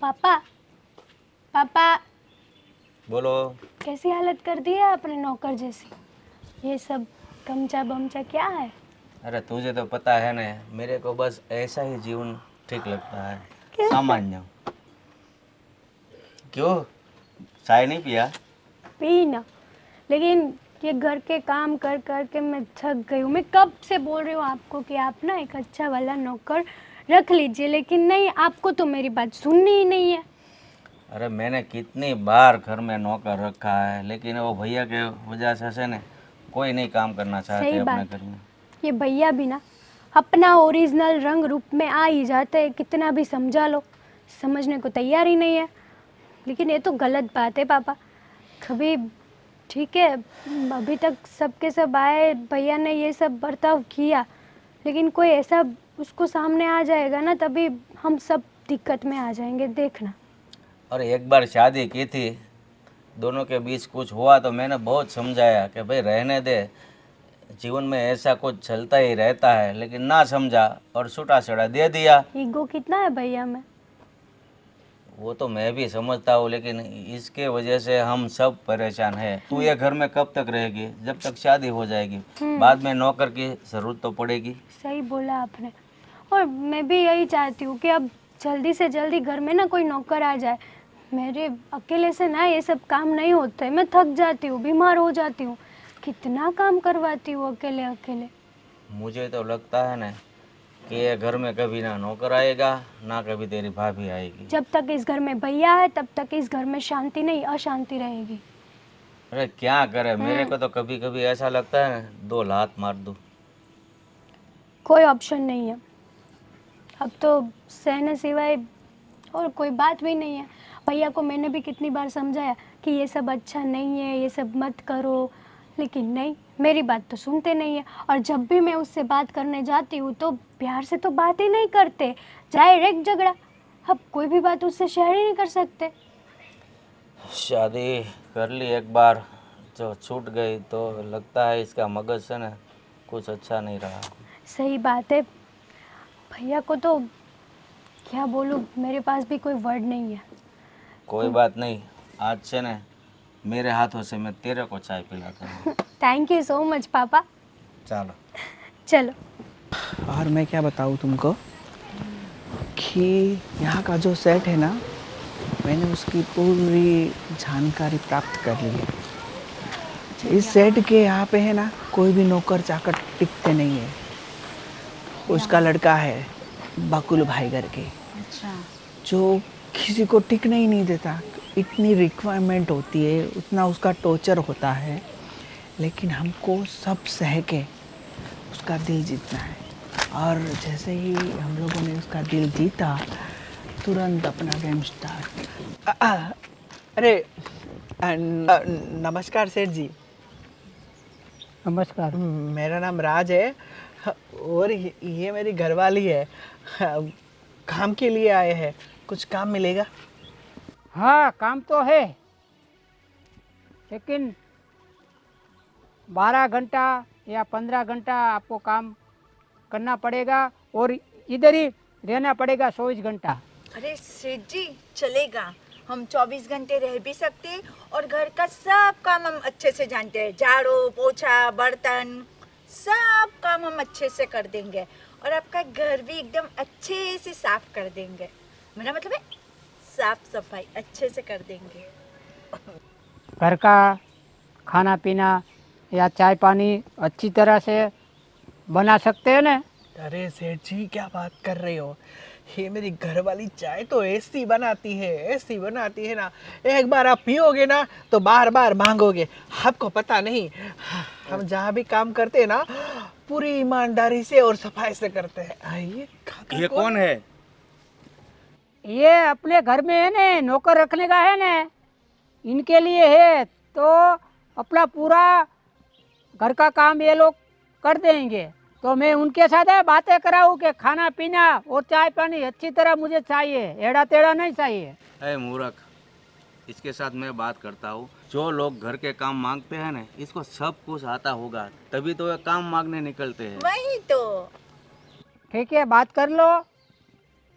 पापा पापा बोलो। कैसी हालत कर दी है आपने नौकर जैसी। ये सब गमछा बमछा क्या है? अरे तुझे तो पता है ना, मेरे को बस ऐसा ही जीवन ठीक लगता है, क्या? सामान्य। क्यों, चाय नहीं पिया? पी ना, लेकिन ये घर के काम कर कर के मैं थक गई हूँ। मैं कब से बोल रही हूँ आपको कि आप ना एक अच्छा वाला नौकर रख लीजिए, लेकिन नहीं, आपको तो मेरी बात सुननी ही नहीं है। अरे मैंने कितनी बार घर में नौकर रखा है, लेकिन वो भैया के वजह से ना कोई नहीं काम करना चाहते सही अपने बात, घर में। ये भैया भी ना अपना ओरिजिनल रंग रूप में आ ही जाते हैं, कितना भी समझा लो समझने को तैयार ही नहीं है। लेकिन ये तो गलत बात है पापा। कभी ठीक है, अभी तक सबके सब आए, भैया ने ये सब बर्ताव किया, लेकिन कोई ऐसा उसको सामने आ जाएगा ना, तभी हम सब दिक्कत में आ जाएंगे, देखना। और एक बार शादी की थी, दोनों के बीच कुछ हुआ तो मैंने बहुत समझाया कि भाई रहने दे, जीवन में ऐसा कुछ चलता ही रहता है, लेकिन ना समझा और छूटा छड़ा दे दिया। ईगो कितना है भैया में। वो तो मैं भी समझता हूँ, लेकिन इसके वजह से हम सब परेशान हैं। तू ये घर में कब तक रहेगी? जब तक शादी हो जाएगी, बाद में नौकर की ज़रूरत तो पड़ेगी। सही बोला आपने। और मैं भी यही चाहती हूँ कि अब जल्दी से जल्दी घर में ना कोई नौकर आ जाए। मेरे अकेले से ना ये सब काम नहीं होते, मैं थक जाती हूँ, बीमार हो जाती हूँ। कितना काम करवाती हूँ अकेले अकेले। मुझे तो लगता है ना कि ये घर में कभी ना नौकर आएगा, ना कभी तेरी भाभी आएगी। जब तक इस घर में भैया है तब तक इस घर में शांति नहीं अशांति रहेगी। अरे क्या करे, मेरे को तो कभी कभी ऐसा लगता है ना, दो लात मार दूँ। कोई ऑप्शन नहीं है, अब तो सहने सिवाय और कोई बात भी नहीं है। भैया को मैंने भी कितनी बार समझाया कि ये सब अच्छा नहीं है, ये सब मत करो, लेकिन नहीं, मेरी बात तो सुनते नहीं है। और जब भी मैं उससे बात करने जाती हूँ तो प्यार से तो बात ही नहीं करते, डायरेक्ट झगड़ा। अब कोई भी बात उससे शेयर ही नहीं कर सकते। शादी कर ली एक बार, जो छूट गई तो लगता है इसका मगज से ना कुछ अच्छा नहीं रहा। सही बात है, भैया को तो क्या बोलूँ, मेरे पास भी कोई वर्ड नहीं है। कोई बात नहीं, आज से ना मेरे हाथों से मैं तेरे को चाय पिलाता हूँ। थैंक यू सो मच पापा। चलो। चलो। और मैं क्या बताऊँ तुमको कि यहाँ का जो सेट है ना, मैंने उसकी पूरी जानकारी प्राप्त कर ली है। इस सेट के यहाँ पे है ना, कोई भी नौकर चाकर टिकते नहीं है। उसका लड़का है बकुल भाई करके, जो किसी को टिकने ही नहीं देता। इतनी रिक्वायरमेंट होती है, उतना उसका टॉर्चर होता है, लेकिन हमको सब सह के उसका दिल जीतना है। और जैसे ही हम लोगों ने उसका दिल जीता, तुरंत अपना गेम स्टार्ट। अरे नमस्कार सेठ जी। नमस्कार। मेरा नाम राज है और ये मेरी घरवाली है। काम के लिए आए हैं, कुछ काम मिलेगा? हाँ, काम तो है, लेकिन 12 घंटा या 15 घंटा आपको काम करना पड़ेगा और इधर ही रहना पड़ेगा 24 घंटा। अरे सेठ जी चलेगा, हम 24 घंटे रह भी सकते हैं और घर का सब काम हम अच्छे से जानते हैं। झाड़ू पोछा बर्तन सब काम हम अच्छे से कर देंगे और आपका घर भी एकदम अच्छे से साफ कर देंगे। मेरा मतलब है साफ सफाई अच्छे से कर देंगे। घर का खाना पीना या चाय पानी अच्छी तरह से बना सकते हैं ना। अरे सेठ जी क्या बात कर रहे हो, ये मेरी घरवाली चाय तो ऐसी बनाती है, ऐसी बनाती है ना, एक बार आप पियोगे ना तो बार बार मांगोगे। आपको पता नहीं, हम जहाँ भी काम करते हैं ना, पूरी ईमानदारी से और सफाई से करते हैं। आइए। ये कौन है? ये अपने घर में है ना, नौकर रखने का है ना, इनके लिए है, तो अपना पूरा घर का काम ये लोग कर देंगे। तो मैं उनके साथ है बातें कराऊँ कि खाना पीना और चाय पानी अच्छी तरह मुझे चाहिए, एड़ा टेढ़ा नहीं चाहिए। अरे मूर्ख, इसके साथ मैं बात करता हूँ। जो लोग घर के काम मांगते हैं ना, इसको सब कुछ आता होगा, तभी तो ये काम मांगने निकलते हैं। वही तो। ठीक है, बात कर लो।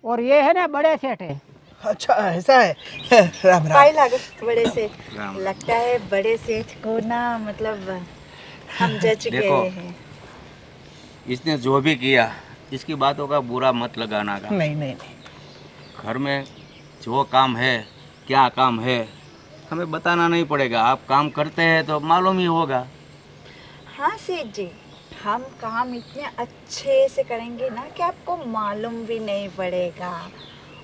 और ये है ना बड़े सेठ है, अच्छा ऐसा है। राम राम। पाई लागत बड़े सेठ, राम। लगता है बड़े सेठ को ना मतलब हम जज देखो। गए हैं। इसने जो भी किया इसकी बातों का बुरा मत लगाना का। नहीं नहीं नहीं। घर में जो काम है, क्या काम है, हमें बताना नहीं पड़ेगा। आप काम करते हैं तो मालूम ही होगा। हाँ सेठ जी, हम काम इतने अच्छे से करेंगे ना कि आपको मालूम भी नहीं पड़ेगा।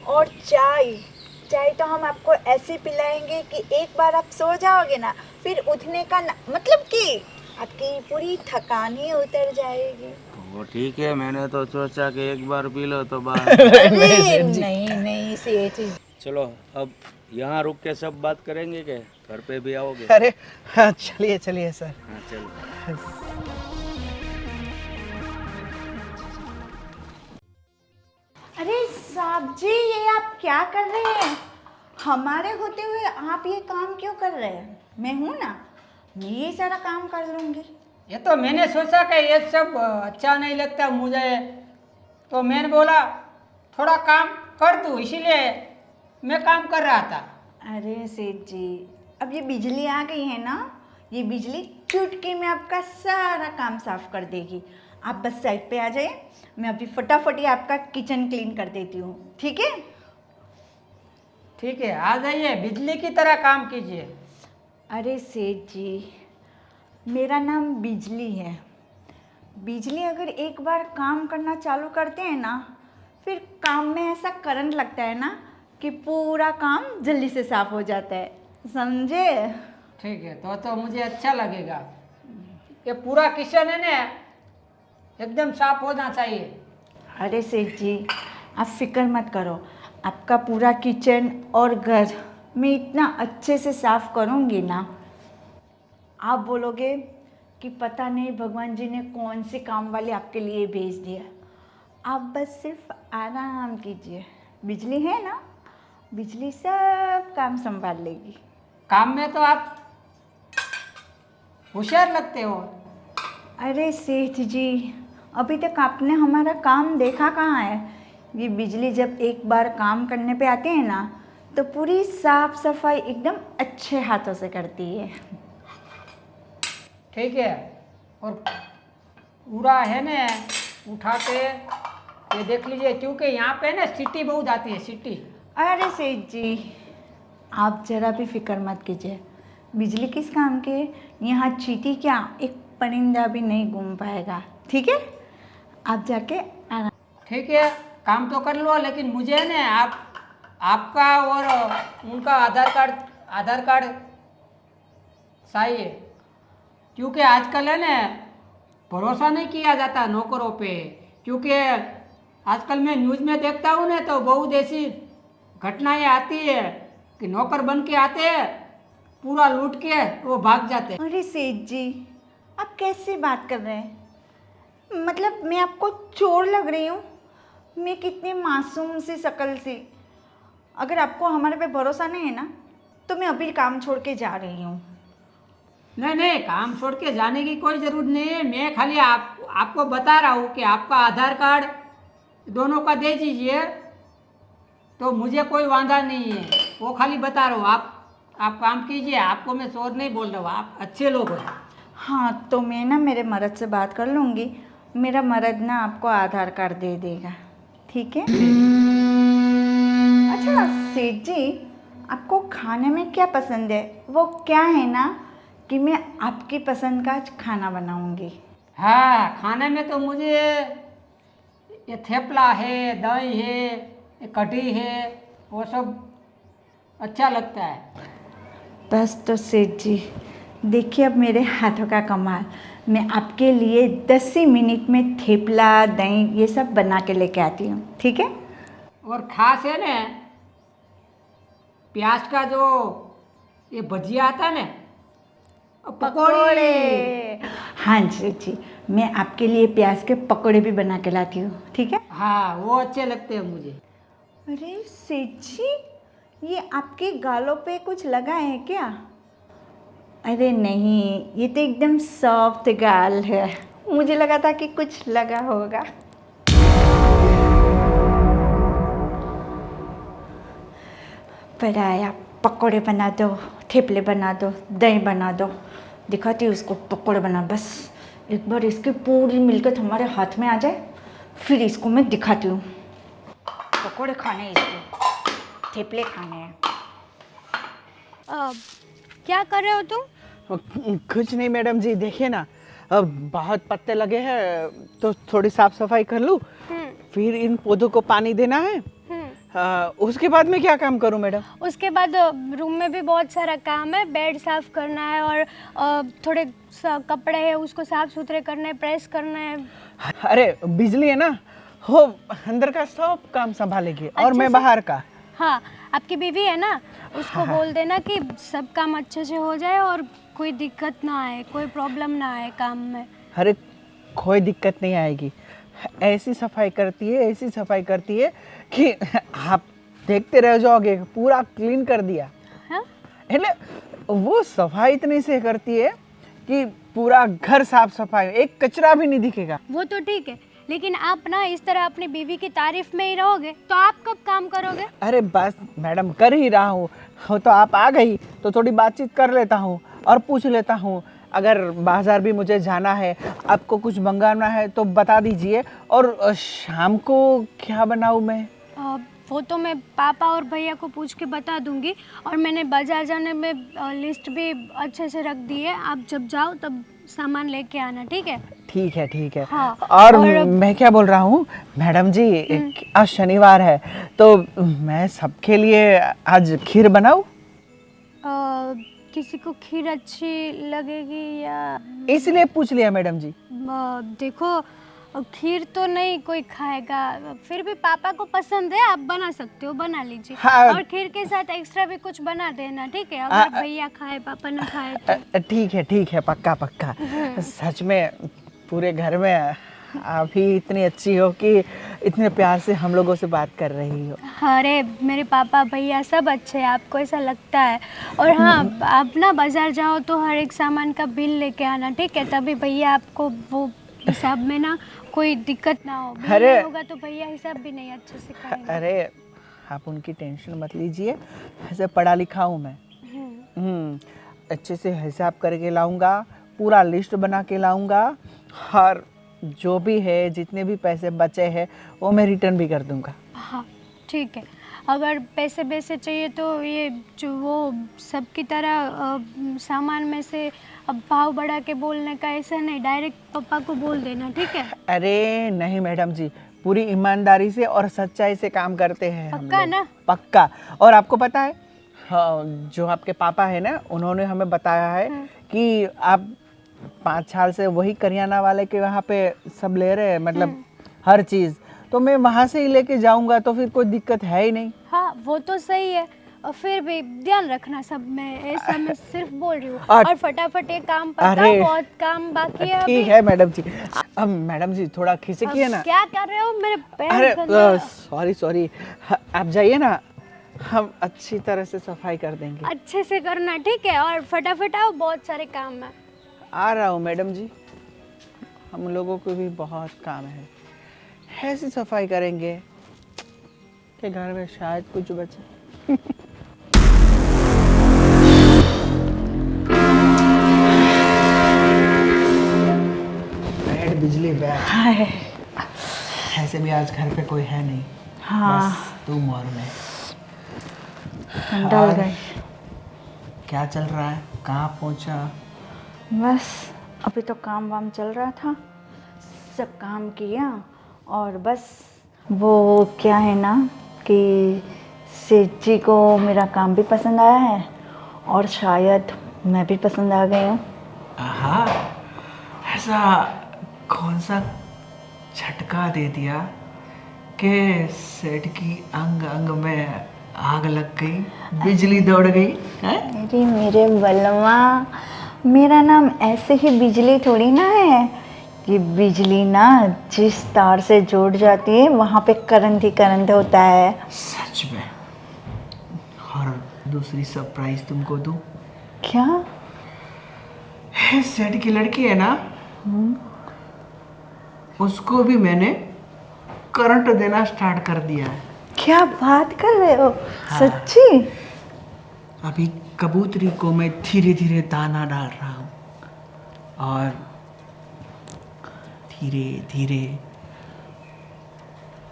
और चाय चाय तो हम आपको ऐसे पिलाएंगे कि एक बार आप सो जाओगे ना, फिर उठने का मतलब कि आपकी पूरी थकान ही उतर जाएगी। वो ठीक है, मैंने तो सोचा कि एक बार पी लो तो बात। अरे नहीं नहीं सेठ जी। चलो अब यहाँ रुक के सब बात करेंगे कि घर पे भी आओगे? अरे हाँ चलिए चलिए सर। हाँ चलो। अरे साहब जी, ये आप क्या कर रहे हैं? हमारे होते हुए आप ये काम क्यों कर रहे हैं? मैं हूँ ना, मैं ये सारा काम कर लूँगी। ये तो मैंने सोचा कि ये सब अच्छा नहीं लगता मुझे, तो मैंने बोला थोड़ा काम कर दूँ, इसीलिए मैं काम कर रहा था। अरे सेठ जी, अब ये बिजली आ गई है ना, ये बिजली चुटकी में आपका सारा काम साफ कर देगी। आप बस साइड पे आ जाइए, मैं अभी फटाफट ही आपका किचन क्लीन कर देती हूँ, ठीक है? ठीक है, आ जाइए, बिजली की तरह काम कीजिए। अरे सेठ जी, मेरा नाम बिजली है। बिजली अगर एक बार काम करना चालू करते हैं ना, फिर काम में ऐसा करंट लगता है ना कि पूरा काम जल्दी से साफ हो जाता है, समझे? ठीक है, तो मुझे अच्छा लगेगा। ये पूरा किचन है ना एकदम साफ होना चाहिए। अरे सेठ जी, आप फिक्र मत करो, आपका पूरा किचन और घर मैं इतना अच्छे से साफ करूँगी ना, आप बोलोगे कि पता नहीं भगवान जी ने कौन सी काम वाली आपके लिए भेज दिया। आप बस सिर्फ आराम कीजिए, बिजली है ना, बिजली सब काम संभाल लेगी। काम में तो आप होशियार लगते हो। अरे सेठ जी, अभी तक आपने हमारा काम देखा कहाँ है? ये बिजली जब एक बार काम करने पे आती है ना, तो पूरी साफ सफाई एकदम अच्छे हाथों से करती है। ठीक है, और पूरा है ना उठा के ये देख लीजिए, क्योंकि यहाँ पे ना सीटी बहुत आती है, सीटी। अरे सेठ जी, आप जरा भी फिक्र मत कीजिए, बिजली किस काम के, यहाँ चींटी क्या एक परिंदा भी नहीं घूम पाएगा, ठीक है? आप जाके आराम। ठीक है, काम तो कर लो, लेकिन मुझे ना आपका और उनका आधार कार्ड चाहिए, क्योंकि आजकल है ना भरोसा नहीं किया जाता नौकरों पे। क्योंकि आजकल मैं न्यूज़ में देखता हूँ ना, तो बहुत ऐसी घटनाएं आती है कि नौकर बन के आते हैं, पूरा लूट के वो भाग जाते हैं। अरे सेठ जी, आप कैसे बात कर रहे हैं? मतलब मैं आपको चोर लग रही हूँ? मैं कितनी मासूम सी शक्ल सी। अगर आपको हमारे पे भरोसा नहीं है ना, तो मैं अभी काम छोड़ के जा रही हूँ। नहीं नहीं, काम छोड़ के जाने की कोई ज़रूरत नहीं है। मैं खाली आपको बता रहा हूँ कि आपका आधार कार्ड दोनों का दे दीजिए, तो मुझे कोई वांधा नहीं है। वो खाली बता रहा हूँ, आप काम कीजिए। आपको मैं चोर नहीं बोल रहा हूँ, आप अच्छे लोग हो। हाँ, तो मैं ना मेरे मर्द से बात कर लूँगी, मेरा मर्द ना आपको आधार कार्ड दे देगा, ठीक है? अच्छा सेठ जी, आपको खाने में क्या पसंद है? वो क्या है ना कि मैं आपकी पसंद का आज खाना बनाऊँगी। हाँ, खाने में तो मुझे ये थेपला है, दही है, ये कढ़ी है, वो सब अच्छा लगता है। बस तो सेठ जी, देखिए अब मेरे हाथों का कमाल। मैं आपके लिए 10 ही मिनट में थेपला, दही ये सब बना के लेके आती हूँ, ठीक है? और खास है ना प्याज का जो ये भजिया आता है ना, पकौड़े। हाँ जी जी, मैं आपके लिए प्याज के पकौड़े भी बना के लाती हूँ, ठीक है? हाँ, वो अच्छे लगते हैं मुझे। अरे सेठ जी, ये आपके गालों पे कुछ लगा है क्या? अरे नहीं, ये तो एकदम सॉफ्ट गाल है, मुझे लगा था कि कुछ लगा होगा। पहले आया पकौड़े बना दो, थेपले बना दो, दही बना दो। दिखाती हूँ उसको पकौड़े बना, बस एक बार इसकी पूरी मिलकर हमारे हाथ में आ जाए, फिर इसको मैं दिखाती हूँ। पकौड़े खाने हैं इसको, थेपले खाने हैं। क्या कर रहे हो तुम? कुछ नहीं मैडम जी, देखिए ना, अब बहुत पत्ते लगे हैं तो थोड़ी साफ सफाई कर लूँ, फिर इन पौधों को पानी देना है। उसके बाद में क्या काम करूँ मैडम? उसके बाद रूम में भी बहुत सारा काम है, बेड साफ करना है और थोड़े कपड़े हैं उसको साफ सुथरे करना है, प्रेस करना है। अरे बिजली है ना, हो अंदर का सब काम संभालेगी और अच्छे मैं से? बाहर का। हाँ, आपकी बीवी है ना, उसको बोल देना कि सब काम अच्छे से हो जाए और कोई दिक्कत ना आए, कोई प्रॉब्लम ना आए काम में। अरे कोई दिक्कत नहीं आएगी, ऐसी सफाई करती है, ऐसी सफाई करती है कि आप देखते रह जाओगे, पूरा क्लीन कर दिया। हाँ? એટલે वो सफाई इतनी से करती है कि पूरा घर साफ सफाई, एक कचरा भी नहीं दिखेगा। वो तो ठीक है, लेकिन आप ना इस तरह अपनी बीवी की तारीफ में ही रहोगे तो आप कब काम करोगे? अरे बस मैडम कर ही रहा हूँ, हो तो आप आ गई तो थोड़ी बातचीत कर लेता हूँ और पूछ लेता हूँ। अगर बाज़ार भी मुझे जाना है, आपको कुछ मंगाना है तो बता दीजिए। और शाम को क्या बनाऊँ मैं? वो तो मैं पापा और भैया को पूछ के बता दूंगी, और मैंने बाजार जाने में लिस्ट भी अच्छे से रख दी है। आप जब जाओ तब सामान लेके आना, ठीक है? ठीक है ठीक है। हाँ, और और मैं क्या बोल रहा हूँ मैडम जी, आज शनिवार है तो मैं सबके लिए आज खीर बनाऊँ? किसी को खीर अच्छी लगेगी या इसलिए पूछ लिया मैडम जी। देखो, खीर तो नहीं कोई खाएगा, फिर भी पापा को पसंद है, आप बना सकते हो, बना लीजिए। हाँ। और खीर के साथ एक्स्ट्रा भी कुछ बना देना, ठीक है? अगर भैया खाए पापा ना खाए तो। ठीक है, पक्का पक्का। सच में पूरे घर में आप ही इतनी अच्छी हो कि इतने प्यार से हम लोगों से बात कर रही हो। अरे मेरे पापा भैया सब अच्छे हैं, आपको ऐसा लगता है? और हाँ, आप ना बाजार जाओ तो हर एक सामान का बिल लेके आना, ठीक है? तभी भैया आपको वो हिसाब में ना कोई दिक्कत ना हो। बिल अरे नहीं होगा तो भैया हिसाब भी नहीं अच्छे से करेंगे। अरे आप उनकी टेंशन मत लीजिए, ऐसे पढ़ा लिखा हूँ मैं। अच्छे से हिसाब करके लाऊंगा, पूरा लिस्ट बना के लाऊंगा, और जो भी है, जितने भी पैसे बचे हैं वो मैं रिटर्न भी कर दूंगा। हाँ ठीक है। अगर पैसे वैसे चाहिए तो ये जो वो सबकी तरह सामान में से अब भाव बढ़ा के बोलने का ऐसा नहीं, डायरेक्ट पापा को बोल देना, ठीक है? अरे नहीं मैडम जी, पूरी ईमानदारी से और सच्चाई से काम करते हैं हम पक्का लोग। ना? पक्का। और आपको पता है, हाँ, जो आपके पापा है ना, उन्होंने हमें बताया है कि आप 5 साल से वही करियाना वाले के वहाँ पे सब ले रहे हैं, मतलब हर चीज़, तो मैं वहाँ से ही लेके जाऊँगा तो फिर कोई दिक्कत है ही नहीं। हाँ वो तो सही है, और फिर भी ध्यान रखना सब में, ऐसा मैं सिर्फ बोल रही हूँ। और- और फटाफट ये काम पता, अरे, बहुत काम बाकी है अभी। ठीक है मैडम जी। अब मैडम जी थोड़ा खिसकी है अब ना। क्या कर रहे हो? मेरे पैर अरे गंदे। सॉरी, आप जाइए ना, हम अच्छी तरह से सफाई कर देंगे। अच्छे से करना, ठीक है? और फटाफट आओ, बहुत सारे काम है। आ रहा हूँ मैडम जी, हम लोगों को भी बहुत काम है, ऐसी सफाई करेंगे कि घर में शायद कुछ बचे। बैठ बिजली बैठ। ऐसे भी आज घर पे कोई है नहीं। हाँ। बस तुम और मैं। डल गई। क्या चल रहा है, कहाँ पहुँचा? बस अभी तो काम वाम चल रहा था, सब काम किया, और बस वो क्या है ना कि सेठ जी को मेरा काम भी पसंद आया है, और शायद मैं भी पसंद आ गई हूँ। हाँ, ऐसा कौन सा झटका दे दिया कि सेठ की अंग अंग में आग लग गई, बिजली दौड़ गई है? अरे मेरे बलवा, मेरा नाम ऐसे ही बिजली थोड़ी ना है। ये बिजली ना जिस तार से जुड़ जाती है वहाँ पे करंट ही करंट होता है। सच में। और दूसरी सरप्राइज तुमको दूं? क्या? है सेठ की लड़की है ना, उसको भी मैंने करंट देना स्टार्ट कर दिया है। क्या बात कर रहे हो? हाँ। सच्ची? अभी कबूतरी को मैं धीरे धीरे दाना डाल रहा हूँ और धीरे धीरे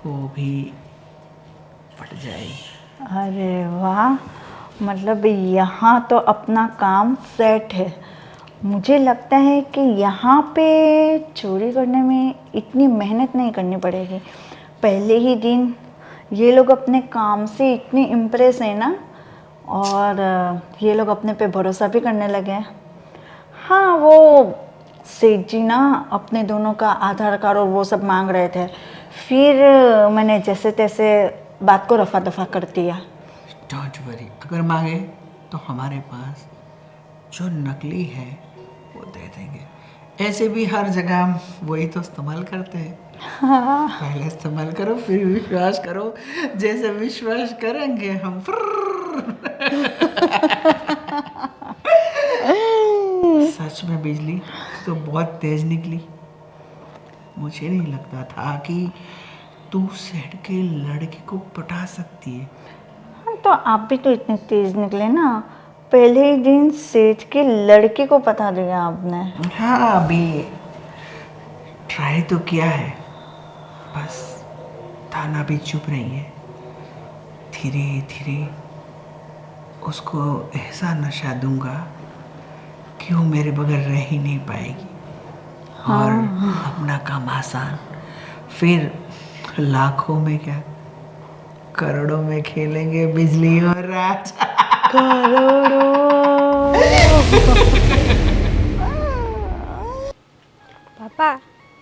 वो भी फट जाएगी। अरे वाह, मतलब यहाँ तो अपना काम सेट है। मुझे लगता है कि यहाँ पे चोरी करने में इतनी मेहनत नहीं करनी पड़ेगी। पहले ही दिन ये लोग अपने काम से इतने इम्प्रेस हैं ना, और ये लोग अपने पे भरोसा भी करने लगे हैं। हाँ, वो सेठ जी ना अपने दोनों का आधार कार्ड और वो सब मांग रहे थे, फिर मैंने जैसे तैसे बात को रफा दफा कर दिया। डोंट वरी, अगर मांगे तो हमारे पास जो नकली है वो दे देंगे। ऐसे भी हर जगह वही तो इस्तेमाल करते हैं। पहले इस्तेमाल करो फिर विश्वास करो, जैसे विश्वास करेंगे हम। सच में बिजली तो बहुत तेज निकली। मुझे नहीं लगता था कि तू सेठ के लड़के को पटा सकती है। हाँ, तो आप भी तो इतने तेज निकले ना, पहले ही दिन सेठ के लड़के को पता दिया आपने। हाँ, अभी ट्राई तो किया है, बस ताना भी चुप रही है। धीरे धीरे उसको ऐसा नशा दूंगा कि वो मेरे बगैर रह ही नहीं पाएगी। और अपना काम आसान, फिर लाखों में क्या करोड़ों में खेलेंगे बिजली और राज। पापा,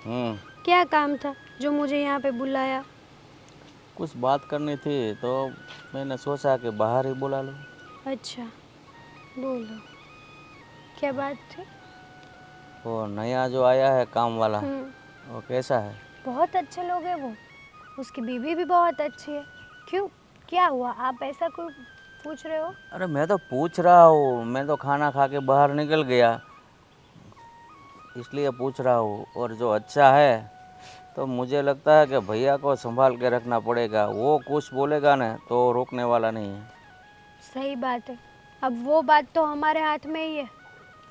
हम्म, क्या काम था जो मुझे यहाँ पे बुलाया? कुछ बात करनी थी तो मैंने सोचा कि बाहर ही बुला लो। अच्छा, बोलो, क्या बात थी? वो नया जो आया है काम वाला, हम्म, वो कैसा है? बहुत अच्छे लोग हैं वो। उसकी बीवी भी बहुत अच्छी है। क्यों, क्या हुआ? आप ऐसा कोई पूछ रहे हो? अरे मैं तो पूछ रहा हूँ, मैं तो खाना खा के बाहर निकल गया, इसलिए पूछ रहा हूँ। और जो अच्छा है तो मुझे लगता है कि भैया को संभाल के रखना पड़ेगा। वो कुछ बोलेगा ना तो रोकने वाला नहीं है। सही बात है। अब वो बात तो हमारे हाथ में ही है,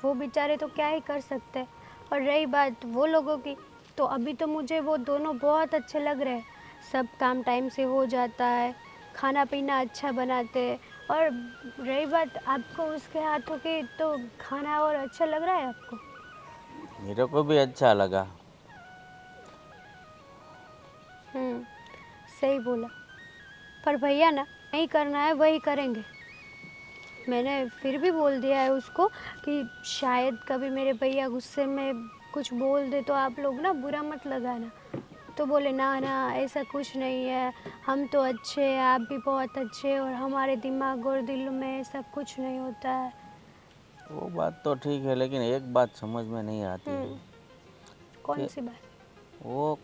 वो बेचारे तो क्या ही कर सकते हैं। और रही बात वो लोगों की, तो अभी तो मुझे वो दोनों बहुत अच्छे लग रहे हैं। सब काम टाइम से हो जाता है, खाना पीना अच्छा बनाते हैं। और रही बात आपको उसके हाथों की, तो खाना और अच्छा लग रहा है आपको? मेरे को भी अच्छा लगा। सही बोला। पर भैया ना, नहीं करना है वही करेंगे। मैंने फिर भी बोल दिया है उसको कि शायद कभी मेरे भैया गुस्से में कुछ बोल दे तो आप लोग ना बुरा मत लगाना। तो बोले ना ना, ऐसा कुछ नहीं है, हम तो अच्छे हैं, आप भी बहुत अच्छे हैं, और हमारे दिमाग और दिल में ऐसा कुछ नहीं होता है। वो बात तो ठीक है, लेकिन एक बात समझ में नहीं आती है कौन कि सी बात? वो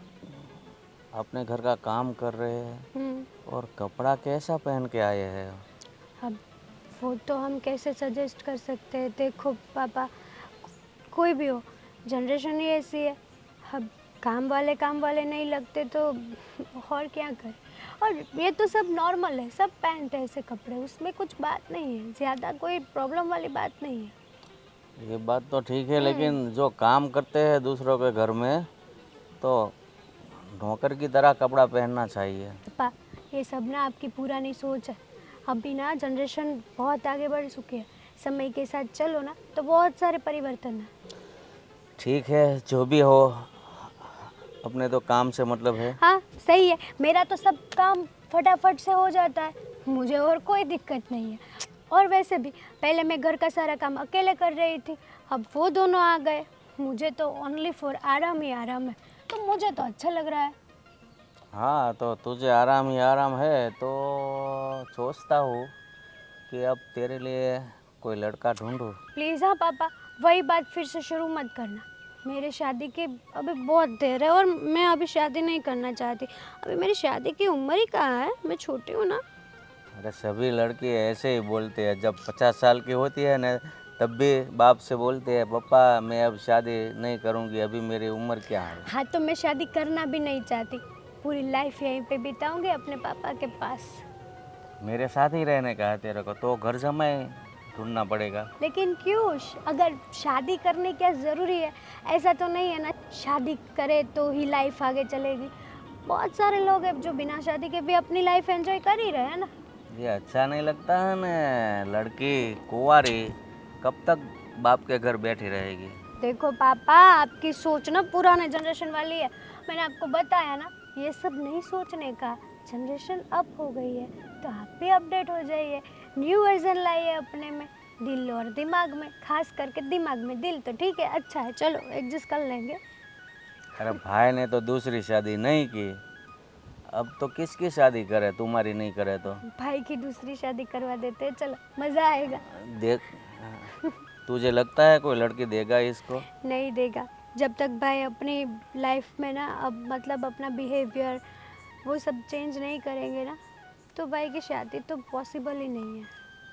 अपने घर का काम कर रहे हैं और कपड़ा कैसा पहन के आए हैं। अब वो तो हम कैसे सजेस्ट कर सकते हैं? देखो पापा, कोई भी हो, जनरेशन ही ऐसी है। अब काम वाले नहीं लगते तो और क्या करें। और ये तो सब नॉर्मल है, सब पहनते हैं ऐसे कपड़े, उसमें कुछ बात नहीं है, ज़्यादा कोई प्रॉब्लम वाली बात नहीं है। ये बात तो ठीक है, लेकिन जो काम करते हैं दूसरों के घर में तो नौकर की तरह कपड़ा पहनना चाहिए। पापा, ये सब ना आपकी पुरानी सोच है। अभी ना जनरेशन बहुत आगे बढ़ चुकी है, समय के साथ चलो ना तो बहुत सारे परिवर्तन है। ठीक है, जो भी हो, अपने तो काम से मतलब है। हाँ सही है, मेरा तो सब काम फटाफट से हो जाता है, मुझे और कोई दिक्कत नहीं है। और वैसे भी पहले मैं घर का सारा काम अकेले कर रही थी, अब वो दोनों आ गए, मुझे तो ओनली फॉर आराम ही आराम है, तो मुझे तो अच्छा लग रहा है। हाँ, तो तुझे आराम ही आराम है तो सोचता हूँ कि अब तेरे लिए कोई लड़का ढूंढूं। प्लीज़ हाँ पापा, वही बात फिर से शुरू मत करना। मेरे शादी के अभी बहुत देर है और मैं अभी शादी नहीं करना चाहती। अभी मेरी शादी की उम्र ही कहाँ है, मैं छोटी हूँ ना। अरे सभी लड़के ऐसे ही बोलते हैं, जब 50 साल की होती है ना तब भी बाप से बोलते हैं पापा मैं अब शादी नहीं करूँगी, अभी मेरी उम्र क्या है। हाँ, तो मैं शादी करना भी नहीं चाहती, पूरी लाइफ यहीं पे बिताऊंगी अपने पापा के पास। मेरे साथ ही रहने का है तेरे को, तो घर जमाए ढूंढना पड़ेगा। लेकिन क्यों? अगर शादी करने क्या ज़रूरी है? ऐसा तो नहीं है ना शादी करे तो ही लाइफ आगे चलेगी। बहुत सारे लोग हैं जो बिना शादी के भी अपनी लाइफ एंजॉय कर ही रहे हैं ना। ये अच्छा नहीं लगता है ना, लड़की कुंवारी कब तक बाप के घर बैठी रहेगी। देखो पापा, आपकी सोच ना पुराने जनरेशन वाली है। मैंने आपको बताया ना, ये सब नहीं सोचने का। जनरेशन अप हो गई है तो आप भी अपडेट हो जाइए, न्यू वर्जन लाइए अपने में, दिल और दिमाग में। खास करके दिमाग में, दिल तो ठीक है, अच्छा है, चलो एडजस्ट कर लेंगे। अरे भाई ने तो दूसरी शादी नहीं की, अब तो किसकी शादी करे, तुम्हारी नहीं करे तो। भाई की दूसरी शादी करवा देते हैं, चलो मज़ा आएगा। देख, तुझे लगता है कोई लड़की देगा इसको? नहीं देगा। जब तक भाई अपनी लाइफ में ना अब मतलब अपना बिहेवियर वो सब चेंज नहीं करेंगे ना, तो भाई की शादी तो पॉसिबल ही नहीं है।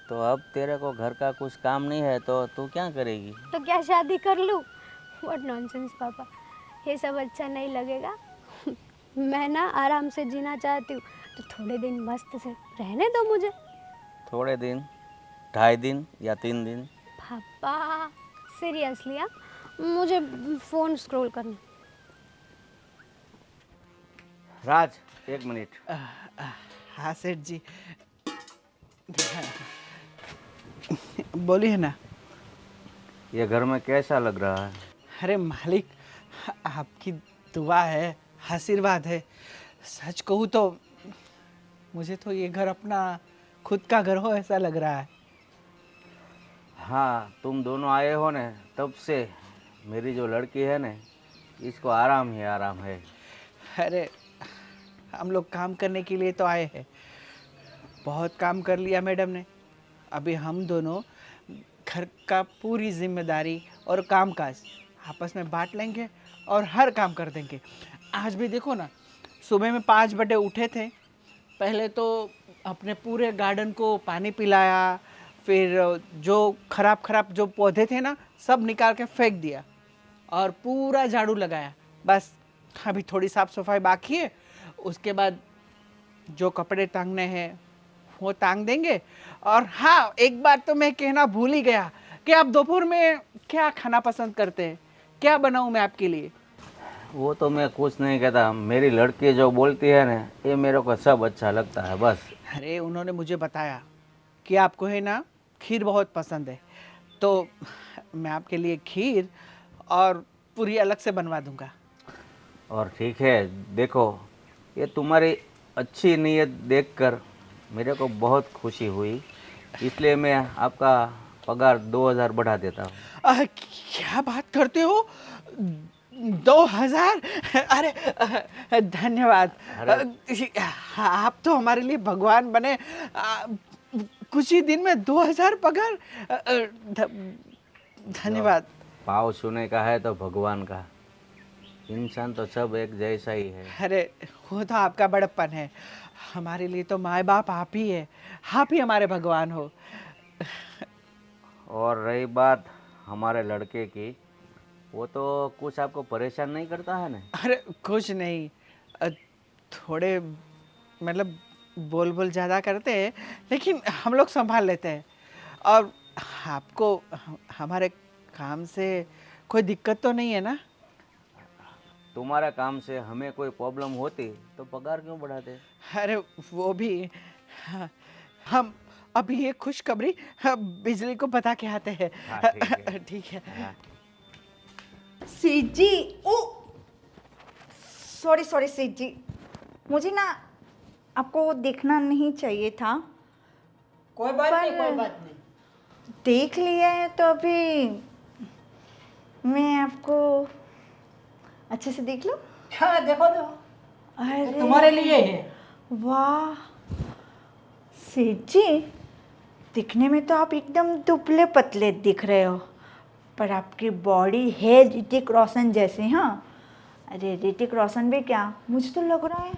तो अब तेरे को घर का कुछ काम नहीं है तो तू क्या करेगी? तो क्या शादी कर लूँ? व्हाट नॉनसेंस पापा, ये सब अच्छा नहीं लगेगा। मैं ना आराम से जीना चाहती हूँ, तो थोड़े दिन मस्त से रहने दो मुझे। थोड़े दिन, 2.5 दिन या 3 दिन? पापा सीरियसली, हाँ, मुझे फ़ोन स्क्रॉल करना। राज, 1 मिनट। हाँ सेठ जी, बोलिए ना। ये घर में कैसा लग रहा है? अरे मालिक, आपकी दुआ है, आशीर्वाद है। सच कहूँ तो मुझे तो ये घर अपना खुद का घर हो ऐसा लग रहा है। हाँ, तुम दोनों आए हो ना, तब से मेरी जो लड़की है ना, इसको आराम ही आराम है। अरे हम लोग काम करने के लिए तो आए हैं, बहुत काम कर लिया मैडम ने। अभी हम दोनों घर का पूरी जिम्मेदारी और कामकाज आपस में बांट लेंगे और हर काम कर देंगे। आज भी देखो ना, सुबह में 5 बजे उठे थे। पहले तो अपने पूरे गार्डन को पानी पिलाया, फिर जो खराब जो पौधे थे ना सब निकाल के फेंक दिया और पूरा झाड़ू लगाया। बस अभी थोड़ी साफ सफाई बाकी है, उसके बाद जो कपड़े टांगने हैं वो टांग देंगे। और हाँ, एक बात तो मैं कहना भूल ही गया कि आप दोपहर में क्या खाना पसंद करते हैं, क्या बनाऊं मैं आपके लिए? वो तो मैं कुछ नहीं कहता, मेरी लड़की जो बोलती है ना, ये मेरे को सब अच्छा लगता है बस। अरे उन्होंने मुझे बताया कि आपको है ना खीर बहुत पसंद है, तो मैं आपके लिए खीर और पूरी अलग से बनवा दूंगा। और ठीक है, देखो, ये तुम्हारी अच्छी नीयत देखकर मेरे को बहुत खुशी हुई, इसलिए मैं आपका पगार 2000 बढ़ा देता हूँ। क्या बात करते हो? 2000? अरे धन्यवाद। आप तो हमारे लिए भगवान बने। कुछ ही दिन में 2000 पगार। धन्यवाद। पाव छूने का है तो भगवान का, इंसान तो सब एक जैसा ही है। अरे वो तो आपका बड़प्पन है, हमारे लिए तो माँ बाप आप ही है, आप ही हमारे भगवान हो। और रही बात हमारे लड़के की, वो तो कुछ आपको परेशान नहीं करता है ना? अरे कुछ नहीं, थोड़े मतलब बोल ज़्यादा करते हैं, लेकिन हम लोग संभाल लेते हैं। और आपको हमारे काम से कोई दिक्कत तो नहीं है ना? तुम्हारे काम से हमें कोई प्रॉब्लम होती तो पगार क्यों बढ़ाते? अरे वो भी, हाँ, हम अभी ये खुशखबरी बिजली को बता के आते हैं। हाँ, ठीक है। ठीक है। हाँ। सेठ जी, ओ सॉरी सेठ जी, मुझे ना आपको देखना नहीं चाहिए था। कोई बात नहीं, पर- कोई बात नहीं। देख लिया है तो अभी मैं आपको अच्छे से देख लूं। हाँ देखो तो, अरे तुम्हारे लिए है। वाह सेठ जी, दिखने में तो आप एकदम दुबले पतले दिख रहे हो, पर आपकी बॉडी है ऋतिक रोशन जैसे। हाँ, अरे ऋतिक रोशन भी क्या, मुझे तो लग रहा है,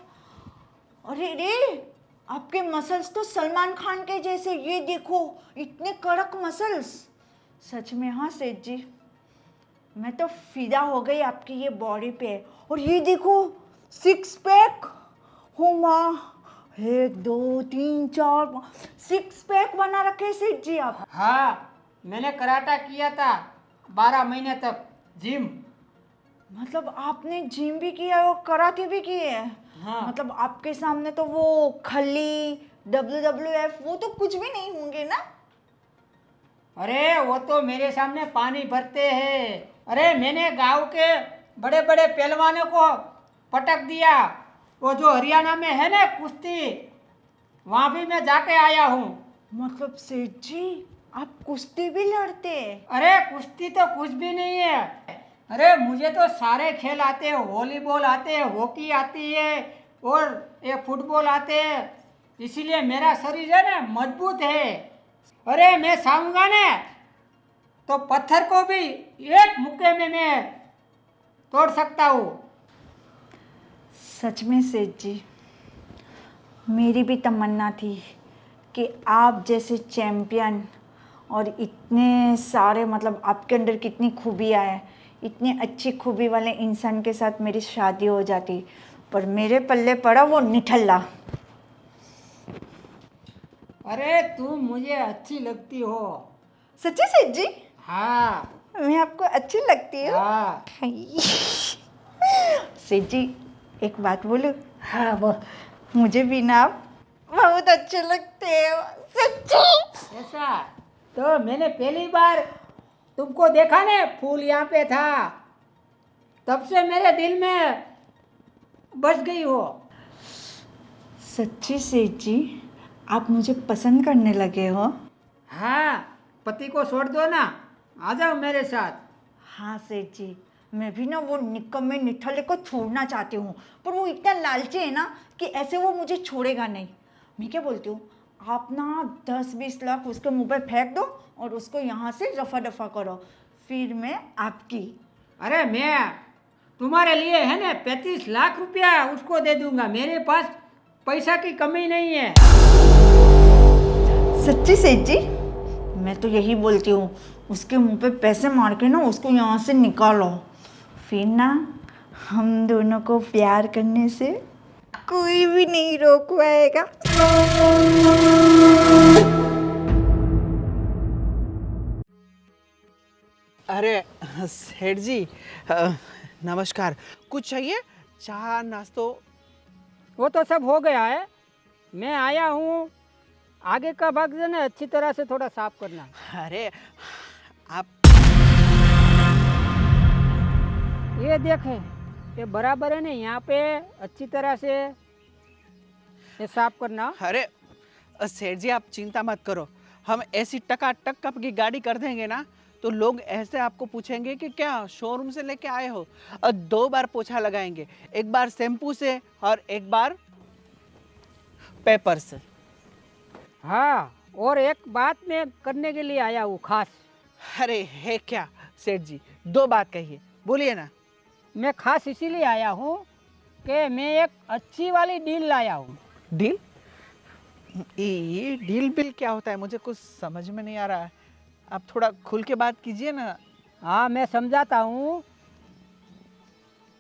अरे रे आपके मसल्स तो सलमान खान के जैसे। ये देखो, इतने कड़क मसल्स, सच में। हाँ सेठ जी, मैं तो फिदा हो गई आपकी ये बॉडी पे। और ये देखो, 6 पैक, हो माँ, एक दो तीन चार 6 पैक बना रखे सेठ जी आप। हाँ, मैंने कराटा किया था 12 महीने तक, जिम। मतलब आपने जिम भी किया और कराटे भी किए हैं। हाँ। मतलब आपके सामने तो वो खली WWF वो तो कुछ भी नहीं होंगे ना। अरे वो तो मेरे सामने पानी भरते हैं। अरे मैंने गांव के बड़े बड़े पहलवानों को पटक दिया। वो जो हरियाणा में है ना कुश्ती, वहाँ भी मैं जाके आया हूँ। मतलब सेठ जी आप कुश्ती भी लड़ते हैं? अरे कुश्ती तो कुछ भी नहीं है। अरे मुझे तो सारे खेल आते हैं, वॉलीबॉल आते हैं, हॉकी आती है और ये फुटबॉल आते हैं। इसीलिए मेरा शरीर है ना मजबूत है। अरे मैं चाहूँगा ना तो पत्थर को भी एक मुक्के में मैं तोड़ सकता हूँ। सच में सेठ जी मेरी भी तमन्ना थी कि आप जैसे चैंपियन और इतने सारे मतलब आपके अंदर कितनी खूबियाँ है, इतनी अच्छी खूबी वाले इंसान के साथ मेरी शादी हो जाती, पर मेरे पल्ले पड़ा वो निठल्ला। अरे तुम मुझे अच्छी लगती हो। सच्ची सेठ जी? हाँ। मैं आपको अच्छी लगती हूँ? हाँ। सेठ जी एक बात बोलूं? हाँ वो मुझे भी ना आप बहुत अच्छे लगते हो सच्ची। ऐसा? तो मैंने पहली बार तुमको देखा ने, फूल यहाँ पे था, तब से मेरे दिल में बस गई हो। सच्ची सेठ जी आप मुझे पसंद करने लगे हो? हाँ, पति को छोड़ दो ना, आ जाओ मेरे साथ। हाँ सेठ जी मैं भी ना वो निकम्मे निठल्ले को छोड़ना चाहती हूँ, पर वो इतना लालची है ना कि ऐसे वो मुझे छोड़ेगा नहीं। मैं क्या बोलती हूँ आप ना 10-20 लाख उसके मुंह पे फेंक दो और उसको यहाँ से रफा दफा करो, फिर मैं आपकी। अरे मैं तुम्हारे लिए है ना 35 लाख रुपया उसको दे दूंगा। मेरे पास पैसा की कमी नहीं है। सच्ची सेठ जी? मैं तो यही बोलती हूँ उसके मुंह पे पैसे मार के ना उसको यहाँ से निकालो, फिर ना हम दोनों को प्यार करने से कोई भी नहीं रोक पाएगा। अरे सेठ जी नमस्कार। कुछ चाहिए? चाय नाश्तो? वो तो सब हो गया है। मैं आया हूँ, आगे का भाग जो ना अच्छी तरह से थोड़ा साफ करना। अरे आप ये देखे, ये बराबर है ना, यहाँ पे अच्छी तरह से ये साफ करना। अरे सेठ जी आप चिंता मत करो, हम ऐसी टकाटक आपकी गाड़ी कर देंगे ना तो लोग ऐसे आपको पूछेंगे कि क्या शोरूम से लेके आए हो। और 2 बार पोछा लगाएंगे, एक बार शैम्पू से और एक बार पेपर से। हाँ, और एक बात मैं करने के लिए आया हूँ खास। अरे है क्या सेठ जी, 2 बात कहिए, बोलिए ना। मैं खास इसीलिए आया हूँ कि मैं एक अच्छी वाली डील लाया हूँ। डील? ये डील बिल क्या होता है? मुझे कुछ समझ में नहीं आ रहा है, आप थोड़ा खुल के बात कीजिए ना। हाँ मैं समझाता हूँ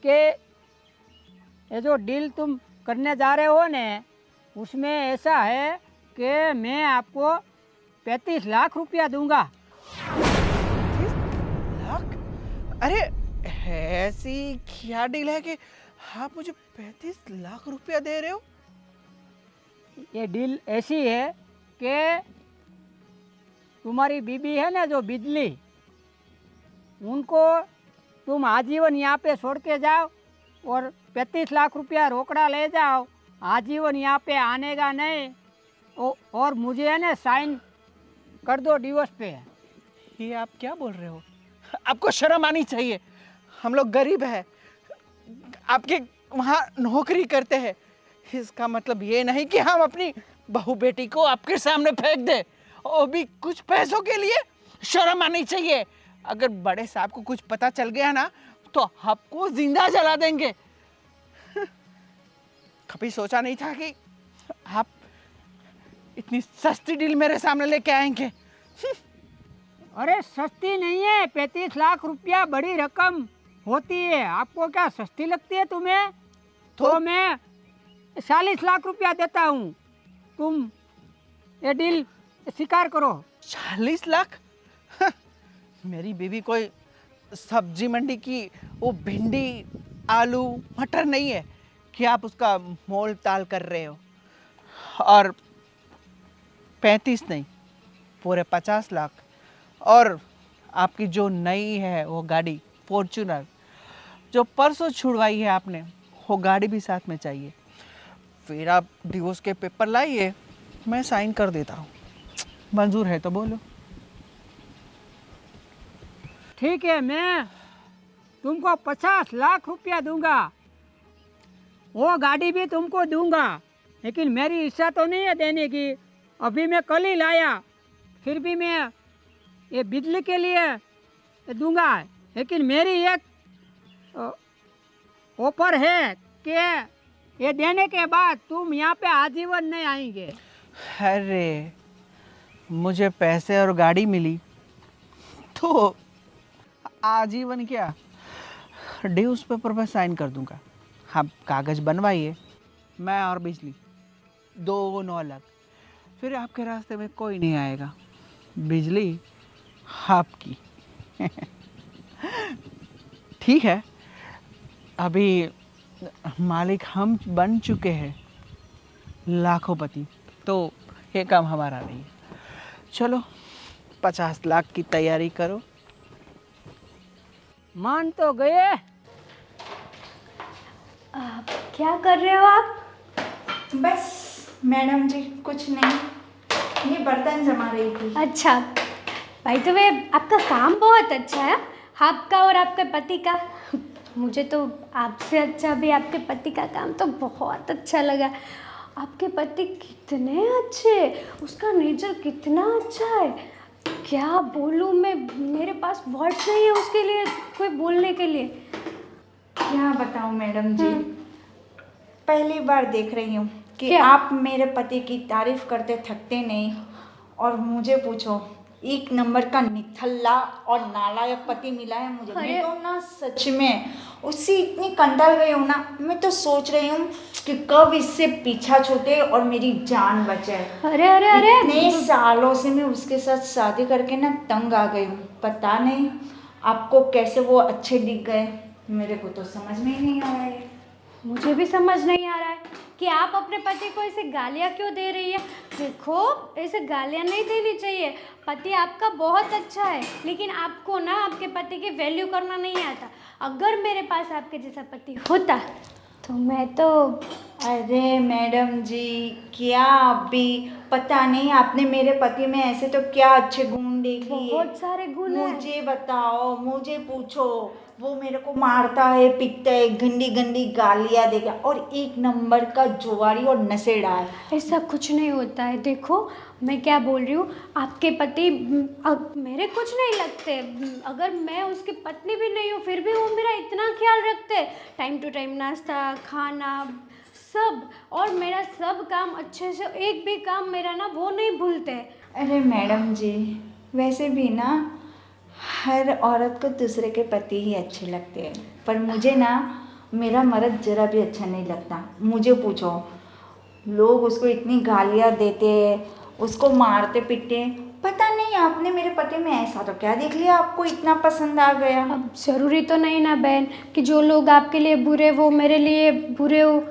कि ये जो डील तुम करने जा रहे हो न, उसमें ऐसा है कि मैं आपको 35 लाख रुपया दूंगा। 35 लाख? अरे ऐसी क्या डील है कि आप मुझे 35 लाख रुपया दे रहे हो? ये डील ऐसी है कि तुम्हारी बीबी है ना जो बिजली, उनको तुम आजीवन यहाँ पे छोड़ के जाओ और 35 लाख रुपया रोकड़ा ले जाओ, आजीवन यहाँ पे आने का नहीं। और मुझे है ना साइन कर दो डिवोर्स पे। ये आप क्या बोल रहे हो? आपको शर्म आनी चाहिए, हम लोग गरीब हैं, आपके वहाँ नौकरी करते हैं। इसका मतलब ये नहीं कि हम अपनी बहू बेटी को आपके सामने फेंक दे, वो भी कुछ पैसों के लिए। शर्म आनी चाहिए। अगर बड़े साहब को कुछ पता चल गया ना तो आपको जिंदा जला देंगे। कभी सोचा नहीं था कि आप इतनी सस्ती डील मेरे सामने लेके आएंगे। अरे सस्ती नहीं है, 35 लाख रुपया बड़ी रकम होती है। आपको क्या सस्ती लगती है तुम्हें? तो मैं 40 लाख रुपया देता हूँ, तुम ये डील स्वीकार करो। 40 लाख? हाँ, मेरी बीवी कोई सब्जी मंडी की वो भिंडी आलू मटर नहीं है कि आप उसका मोल ताल कर रहे हो। और 35 नहीं, पूरे 50 लाख। और आपकी जो नई है वो गाड़ी फॉर्च्यूनर जो परसों छुड़वाई है आपने, वो गाड़ी भी साथ में चाहिए। फिर आप डिवोर्स के पेपर लाइए, मैं साइन कर देता हूँ। मंजूर है तो बोलो। ठीक है, मैं तुमको 50 लाख रुपया दूंगा, वो गाड़ी भी तुमको दूंगा, लेकिन मेरी इच्छा तो नहीं है देने की। अभी मैं कल ही लाया, फिर भी मैं ये बिजली के लिए दूंगा, लेकिन मेरी एक ऑफर है कि ये देने के बाद तुम यहाँ पे आजीवन नहीं आएंगे। अरे मुझे पैसे और गाड़ी मिली तो आजीवन क्या, डिवोर्स पेपर पर साइन कर दूंगा। आप कागज बनवाइए, मैं और बिजली दोनों अलग, फिर आपके रास्ते में कोई नहीं आएगा। बिजली आपकी। ठीक है, अभी मालिक हम बन चुके हैं लाखोंपति, तो ये काम हमारा नहीं है। चलो 50 लाख की तैयारी करो। मान तो गए। क्या कर रहे हो आप? बस मैडम जी कुछ नहीं, ये बर्तन जमा रही थी। अच्छा, भाई तो वे आपका काम बहुत अच्छा है, आपका और आपके पति का। मुझे तो आपसे अच्छा भी आपके पति का काम तो बहुत अच्छा लगा। आपके पति कितने अच्छे, उसका नेचर कितना अच्छा है, क्या बोलूँ मैं, मेरे पास वर्ड्स नहीं है उसके लिए, कोई बोलने के लिए। क्या बताऊं मैडम जी, पहली बार देख रही हूँ कि क्या? आप मेरे पति की तारीफ करते थकते नहीं, और मुझे पूछो एक नंबर का निठल्ला और नालायक पति मिला है मुझे। मैं तो ना सच में उससे इतनी कंटाल गई हूँ ना, मैं तो सोच रही हूँ कि कब इससे पीछा छूटे और मेरी जान बचे। अरे अरे अरे, इतने सालों से मैं उसके साथ शादी करके ना तंग आ गई हूँ। पता नहीं आपको कैसे वो अच्छे दिख गए, मेरे को तो समझ में ही नहीं आ रहा है। मुझे भी समझ नहीं आ रहा है कि आप अपने पति को ऐसे गालियाँ क्यों दे रही है। देखो, ऐसे गालियाँ नहीं देनी चाहिए, पति आपका बहुत अच्छा है, लेकिन आपको ना आपके पति की वैल्यू करना नहीं आता। अगर मेरे पास आपके जैसा पति होता तो मैं तो, अरे मैडम जी क्या आप भी, पता नहीं आपने मेरे पति में ऐसे तो क्या अच्छे गुण देख लिए। बहुत सारे गुण हैं। मुझे बताओ, मुझे पूछो, वो मेरे को मारता है, पीटता है, गंदी गंदी गालियाँ देगा, और एक नंबर का जुआरी और नशेड़ा है। ऐसा कुछ नहीं होता है। देखो मैं क्या बोल रही हूँ, आपके पति मेरे कुछ नहीं लगते, अगर मैं उसकी पत्नी भी नहीं हूँ फिर भी वो मेरा इतना ख्याल रखते, टाइम टू टाइम नाश्ता खाना सब, और मेरा सब काम अच्छे से, एक भी काम मेरा ना वो नहीं भूलते। अरे मैडम जी, वैसे भी ना हर औरत को दूसरे के पति ही अच्छे लगते हैं, पर मुझे ना मेरा मर्द जरा भी अच्छा नहीं लगता। मुझे पूछो, लोग उसको इतनी गालियाँ देते, उसको मारते पीटते, पता नहीं आपने मेरे पति में ऐसा तो क्या देख लिया आपको इतना पसंद आ गया। अब ज़रूरी तो नहीं ना बहन कि जो लोग आपके लिए बुरे वो मेरे लिए बुरे हो,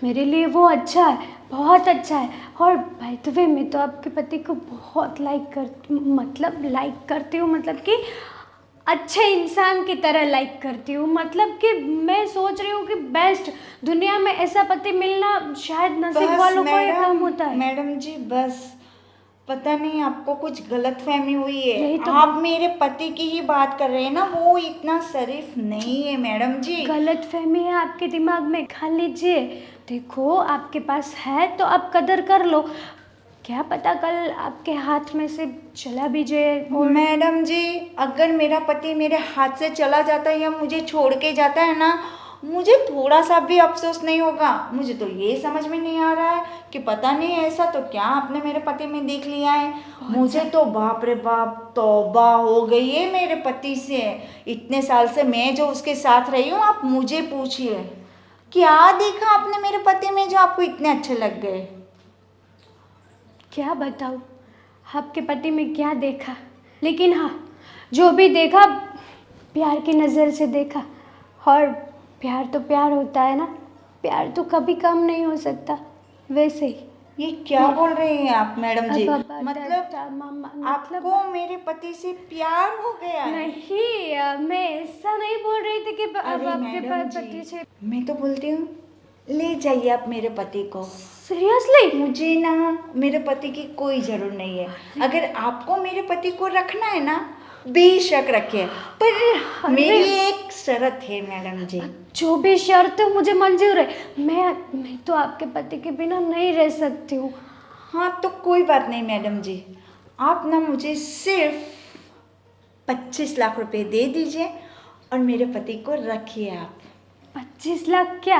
मेरे लिए वो अच्छा है, बहुत अच्छा है। और भाई तो वे मैं तो आपके पति को बहुत लाइक करती हूँ, मतलब कि अच्छे इंसान की तरह लाइक करती हूँ, मतलब कि मैं सोच रही हूँ कि बेस्ट, दुनिया में ऐसा पति मिलना शायद नसीब वालों को ही काम होता है। मैडम जी बस, पता नहीं आपको कुछ गलत फहमी हुई यही है। तो आप मेरे पति की ही बात कर रहे हैं ना, वो इतना शरीफ नहीं है मैडम जी। गलत फहमी है आपके दिमाग में, खा लीजिए। देखो आपके पास है तो आप कदर कर लो, क्या पता कल आपके हाथ में से चला भी जाए। और मैडम जी अगर मेरा पति मेरे हाथ से चला जाता है या मुझे छोड़ के जाता है ना, मुझे थोड़ा सा भी अफसोस नहीं होगा। मुझे तो ये समझ में नहीं आ रहा है कि पता नहीं ऐसा तो क्या आपने मेरे पति में देख लिया है। मुझे तो बाप रे बाप तौबा हो गई है मेरे पति से। इतने साल से मैं जो उसके साथ रही हूँ, आप मुझे पूछिए क्या देखा आपने मेरे पति में जो आपको इतने अच्छे लग गए? क्या बताऊँ आपके पति में क्या देखा, लेकिन हाँ, जो भी देखा प्यार की नज़र से देखा। और प्यार तो प्यार होता है ना, प्यार तो कभी कम नहीं हो सकता। वैसे ही ये क्या बोल रही हैं आप मैडम जी? मतलब मतलब आपको मेरे पति से प्यार हो गया है? नहीं, मैं ऐसा नहीं बोल रही थी कि अब अरे आपके मैडम पति जी, से। मैं तो बोलती हूँ ले जाइए आप मेरे पति को। सीरियसली? मुझे ना मेरे पति की कोई ज़रूरत नहीं है। अगर आपको मेरे पति को रखना है ना, बेशक रखिए, पर मेरी एक शर्त है मैडम जी। जो भी शर्त है मुझे मंजूर है। मैं तो आपके पति के बिना नहीं रह सकती हूँ। हाँ तो कोई बात नहीं मैडम जी, आप ना मुझे सिर्फ 25 लाख रुपए दे दीजिए और मेरे पति को रखिए आप। 25 लाख क्या?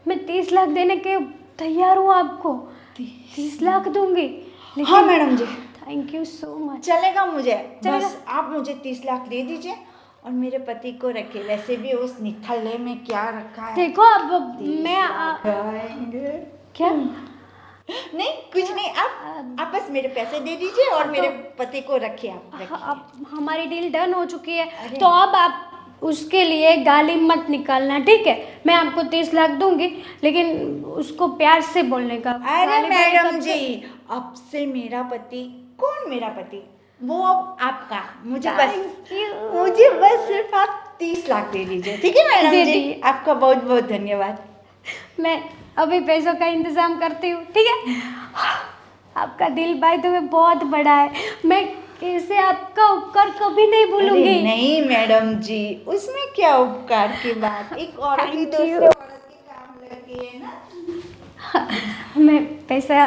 मैं 30 लाख देने के तैयार हूँ आपको। 30 लाख दूंगी। हाँ madam ji, thank you so much. चलेगा मुझे। चलेगा। बस आप मुझे 30 लाख दे दीजिए और मेरे पति को रखिए। वैसे भी उस निखल्ले में क्या रखा है? देखो अब क्या? नहीं कुछ नहीं, आप बस मेरे पैसे दे दीजिए और मेरे पति को रखिए आप रखिए। अब हमारी डील डन हो चुकी है, तो अब आप उसके लिए गाली मत निकालना, ठीक है? मैं आपको 30 लाख दूंगी, लेकिन उसको प्यार से बोलने का। अरे गाली मैडम कब से- जी, अब से मेरा पति कौन? मेरा पति वो अब आपका। मुझे Thank you. बस सिर्फ आप 30 लाख दे दीजिए, ठीक है मैडम दे जी? दिए। आपका बहुत बहुत धन्यवाद। मैं अभी पैसों का इंतजाम करती हूँ, ठीक है? आपका दिल भाई तुम्हें बहुत बड़ा है, मैं कैसे आपका उपकार कभी नहीं अरे भूलूंगी। नहीं मैडम जी, उसमें क्या उपकार की बात? एक औरत ही Thank दूसरे you. औरत के काम लगती है ना। मैं पैसा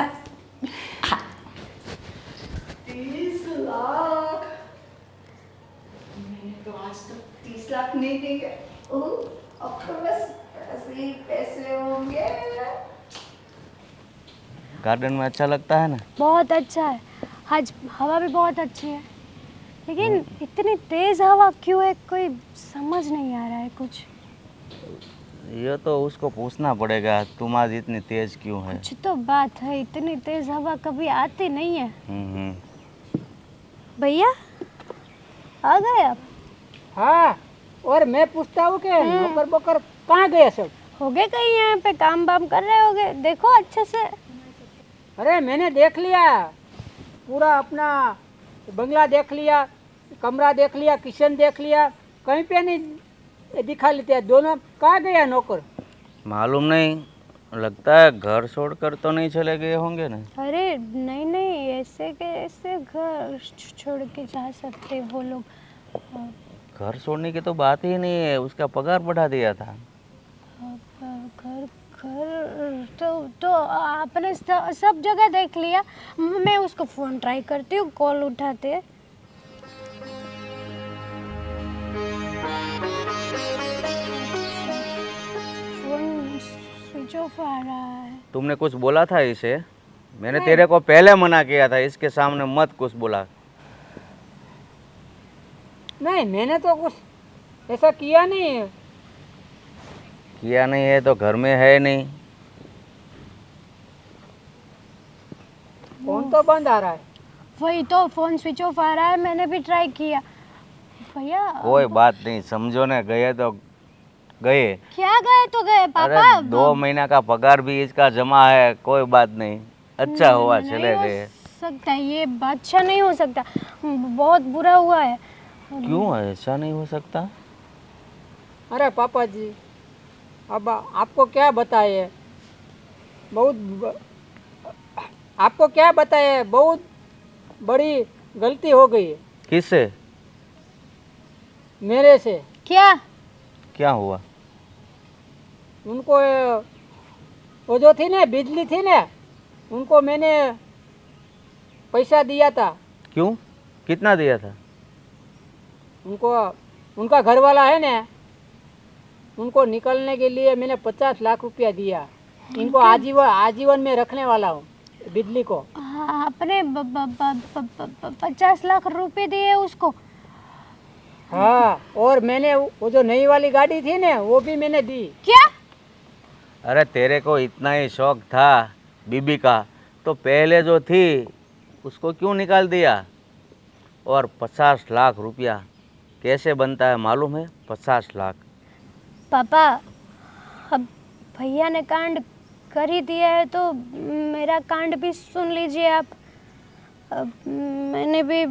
30 लाख मैंने तो आज तक 30 लाख नहीं देखे। अब तो बस पैसे ही पैसे होंगे। गार्डन में अच्छा लगता है ना? बहुत अच्छा है। आज हवा भी बहुत अच्छी है, लेकिन इतनी तेज हवा क्यों है, कोई समझ नहीं आ रहा है कुछ। ये तो उसको पूछना पड़ेगा, तुम आज इतनी तेज क्यों है? कुछ तो बात है, इतनी तेज हवा कभी आती नहीं है। भैया आ गए आप? हाँ, और मैं पूछता हूँ कि नौकर बोकर कहाँ गए सब? हो गए कहीं यहाँ पे काम वाम कर रहे होगे, देखो अच्छे से। अरे मैंने देख लिया पूरा, अपना बंगला देख लिया, कमरा देख लिया, किचन देख लिया, कहीं पे नहीं दिखा लेते। दोनों कहाँ गया नौकर? मालूम नहीं, लगता है घर छोड़कर तो नहीं चले गए होंगे ना। अरे नहीं नहीं, ऐसे कैसे घर छोड़ के जा सकते वो लोग। घर छोड़ने की तो बात ही नहीं है, उसका पगार बढ़ा दिया था। घर घर तो आपने सब जगह देख लिया। मैं उसको फ़ोन ट्राई करती हूँ, कॉल उठाते हैं। फोन स्विच ऑफ आ रहा है। तुमने कुछ बोला था इसे? मैंने तेरे को पहले मना किया था, इसके सामने मत कुछ बोला। नहीं, मैंने तो कुछ ऐसा किया नहीं है। किया नहीं है तो घर में है नहीं। फोन तो बंद आ रहा है। वही तो, फोन स्विच ऑफ आ रहा है, मैंने भी ट्राई किया। भैया कोई बात नहीं, समझो ना, गए तो गए। क्या गए तो गए अरे पापा। 2 महीना का पगार भी इसका जमा है, कोई बात नहीं, अच्छा हुआ चले गए। सकता है ये अच्छा नहीं हो सकता, बहुत बुरा हुआ है। क्यों ऐसा नहीं हो सकता? अरे पापा जी, अब आपको क्या बताए, आपको क्या बताए, बहुत बड़ी गलती हो गई है किससे? मेरे से। क्या हुआ? उनको वो जो थी ना, बिजली थी ना, उनको मैंने पैसा दिया था। क्यों? कितना दिया था? उनको, उनका घर वाला है ना, उनको निकलने के लिए मैंने 50 लाख रुपया दिया। इनको आजीवन में रखने वाला हूँ बिजली को। आपने 50 लाख रुपए दिए उसको? हाँ, और मैंने वो जो नई वाली गाड़ी थी ना, वो भी मैंने दी। क्या? अरे तेरे को इतना ही शौक था बीबी का, तो पहले जो थी उसको क्यों निकाल दिया? और 50 लाख रुपया कैसे बनता है मालूम है? 50 लाख। पापा, अब भैया ने कांड कर ही दिया है तो मेरा कांड भी सुन लीजिए आप। अब मैंने भी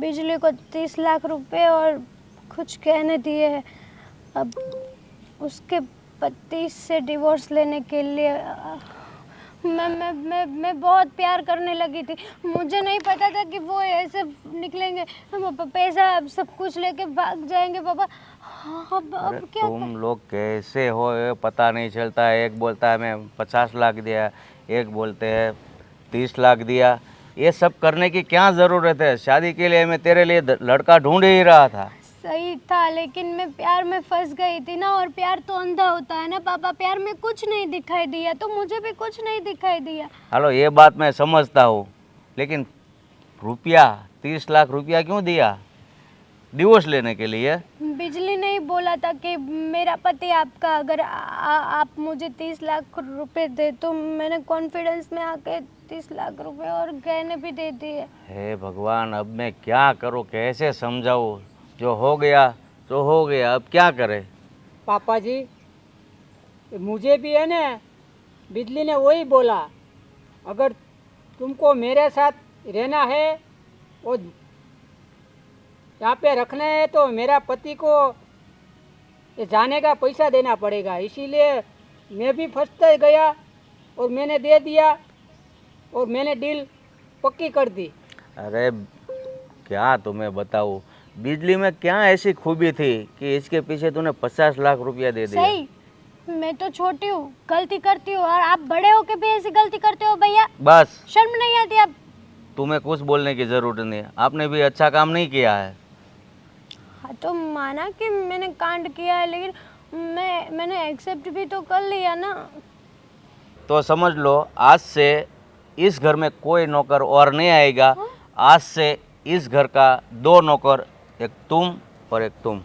बिजली को 30 लाख रुपए और कुछ कहने दिए हैं। अब उसके पति से डिवोर्स लेने के लिए मैं बहुत प्यार करने लगी थी। मुझे नहीं पता था कि वो ऐसे निकलेंगे, पैसा सब कुछ लेके भाग जाएंगे पापा। अब अरे क्या तुम लोग कैसे हो ये पता नहीं चलता है। एक बोलता है मैं 50 लाख दिया, एक बोलते हैं 30 लाख दिया। ये सब करने की क्या ज़रूरत है? शादी के लिए मैं तेरे लिए लड़का ढूंढ ही रहा था। सही था, लेकिन मैं प्यार में फंस गई थी ना, और प्यार तो अंधा होता है ना पापा। प्यार में कुछ नहीं दिखाई दिया तो मुझे भी कुछ नहीं दिखाई दिया। हेलो, ये बात मैं समझता हूँ, लेकिन रुपया 30 लाख रुपया क्यों दिया? डिवोर्स लेने के लिए? बिजली नहीं बोला था कि मेरा पति आपका, अगर आप मुझे 30 लाख रुपए दे तो मैंने कॉन्फिडेंस में आके 30 लाख रुपए और गहने भी दे दिए। हे भगवान, अब मैं क्या करूँ, कैसे समझाऊँ? जो हो गया तो हो गया, अब क्या करें? पापा जी, मुझे भी है ना, बिजली ने वही बोला, अगर तुमको मेरे साथ रहना है और यहाँ पे रखना है तो मेरा पति को ये जाने का पैसा देना पड़ेगा। इसीलिए मैं भी फंसता गया और मैंने दे दिया और मैंने डील पक्की कर दी। अरे क्या तुम्हें बताऊँ, बिजली में क्या ऐसी खूबी थी कि इसके पीछे तूने 50 लाख रुपया दे दिया? सही, मैं तो छोटी हूँ, गलती करती हूँ, और आप बड़े होके भी ऐसी गलती करते हो भैया। बस, शर्म नहीं आती आप? तुम्हें कुछ बोलने की ज़रूरत नहीं है। आपने भी अच्छा काम नहीं किया है। हाँ, तो माना कि मैंने कांड किया है, लेकिन मैंने एक्सेप्ट भी तो कर लिया ना। तो समझ लो, आज से इस घर में कोई नौकर और नहीं आएगा। आज से इस घर का 2 नौकर, एक तुम और एक तुम।